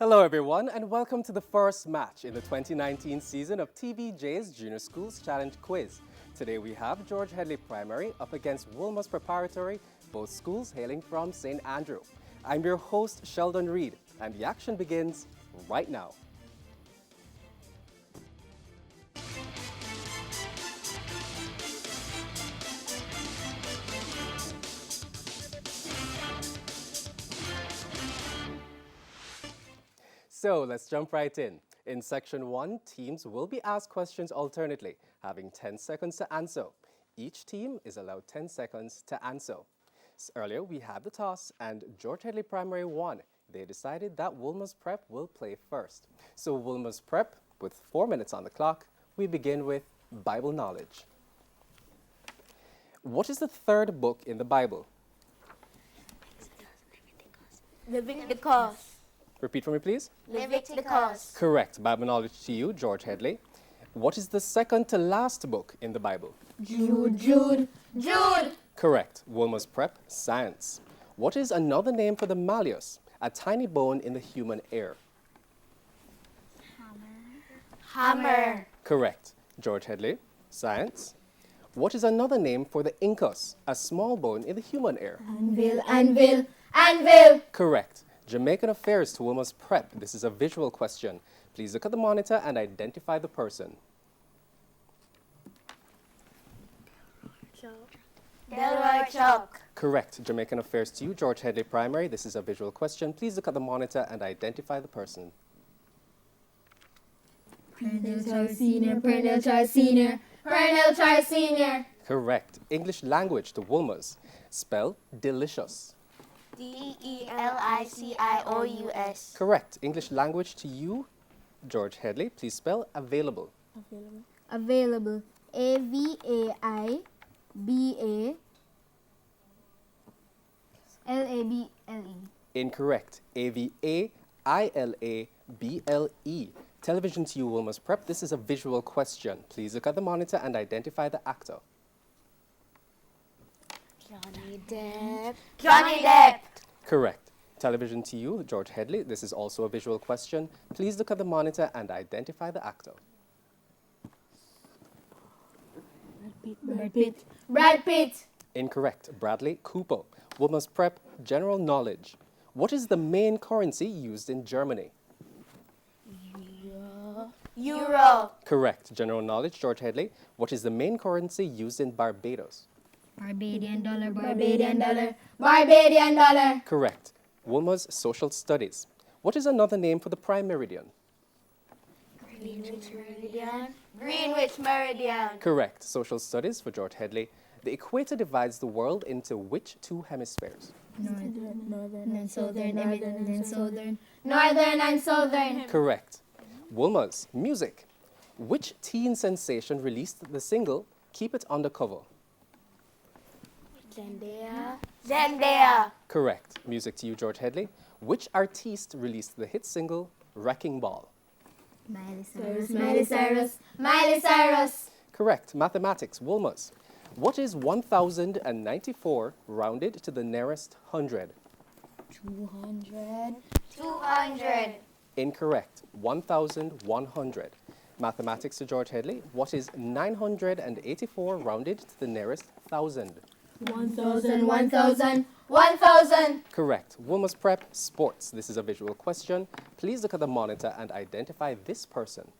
Hello everyone and welcome to the first match in the 2019 season of TVJ's Junior Schools Challenge Quiz. Today we have George Headley Primary up against Wolmers Preparatory, both schools hailing from St. Andrew. I'm your host Sheldon Reed and the action begins right now. So let's jump right in. In section 1, teams will be asked questions alternately, having 10 seconds to answer. Each team is allowed 10 seconds to answer. Earlier we had the toss and George Headley Primary won. They decided that Wolmers Prep will play first. So Wolmers Prep, with 4 minutes on the clock, we begin with Bible knowledge. What is the third book in the Bible? Leviticus. Repeat for me, please. Leviticus. Correct. Bible knowledge to you, George Headley. What is the second to last book in the Bible? Jude. Correct. Wolmers Prep, science. What is another name for the malleus, a tiny bone in the human ear? Hammer. Correct. George Headley, science. What is another name for the incus, a small bone in the human ear? Anvil. Correct. Jamaican affairs to Wolmers Prep. This is a visual question. Please look at the monitor and identify the person. Delroy Chuck. Correct. Jamaican affairs to you, George Headley Primary. This is a visual question. Please look at the monitor and identify the person. Pernell Char Senior. Correct. English language to Wolmers. Spell delicious. Delicious. Correct. English language to you, George Headley. Please spell available. Available. A-V-A-I-B-A-L-A-B-L-E. Incorrect. A-V-A-I-L-A-B-L-E. Television to you, Wolmers Prep. This is a visual question. Please look at the monitor and identify the actor. Johnny Depp. Correct. Television to you, George Headley. This is also a visual question. Please look at the monitor and identify the actor. Brad Pitt. Incorrect. Bradley Cooper. Wolmers Prep, general knowledge. What is the main currency used in Germany? Euro. Correct. General knowledge, George Headley. What is the main currency used in Barbados? Barbadian dollar. Correct. Wolmers social studies. What is another name for the prime meridian? Greenwich Meridian. Correct. Social studies for George Headley. The equator divides the world into which two hemispheres? Northern and southern. Northern and Southern. Correct. Wolmers music. Which teen sensation released the single Keep It Undercover? Zendaya. Correct. Music to you, George Headley. Which artiste released the hit single Wrecking Ball? Miley Cyrus. Correct. Mathematics, Wolmers. What is 1,094 rounded to the nearest hundred? 200. Incorrect. 1,100. Mathematics to George Headley. What is 984 rounded to the nearest thousand? 1,000. Correct. Wolmers Prep, sports. This is a visual question. Please look at the monitor and identify this person.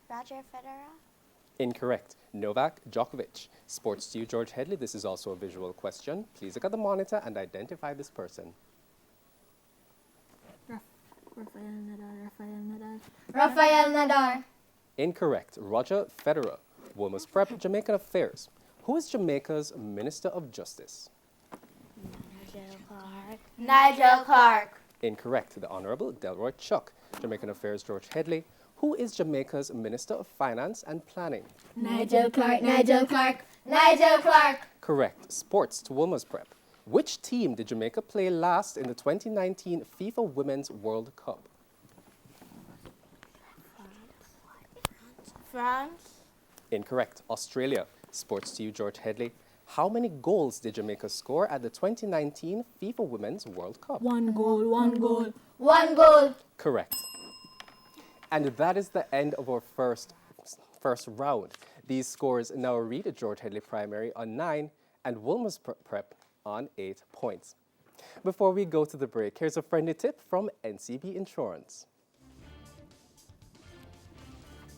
Roger Federer. Incorrect. Novak Djokovic. Sports to you, George Headley. This is also a visual question. Please look at the monitor and identify this person. Rafael Nadal. Incorrect. Roger Federer. Wolmers Prep, Jamaican affairs. Who is Jamaica's Minister of Justice? Nigel Clark. Incorrect. The Honorable Delroy Chuck. Jamaican affairs, George Headley. Who is Jamaica's Minister of Finance and Planning? Nigel Clark. Correct. Sports to Wolmers Prep. Which team did Jamaica play last in the 2019 FIFA Women's World Cup? France. Incorrect. Australia. Sports to you, George Headley. How many goals did Jamaica score at the 2019 FIFA Women's World Cup? 1 goal, 1 goal. 1 goal. Correct. And that is the end of our first round. These scores now read George Headley Primary on 9 and Wolmers Prep on 8 points. Before we go to the break, here's a friendly tip from NCB Insurance.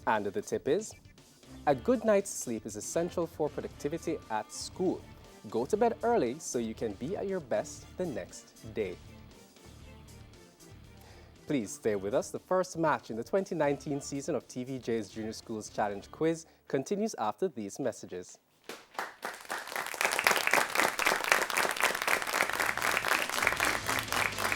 And the tip is, a good night's sleep is essential for productivity at school. Go to bed early so you can be at your best the next day. Please stay with us. The first match in the 2019 season of TVJ's Junior Schools Challenge Quiz continues after these messages.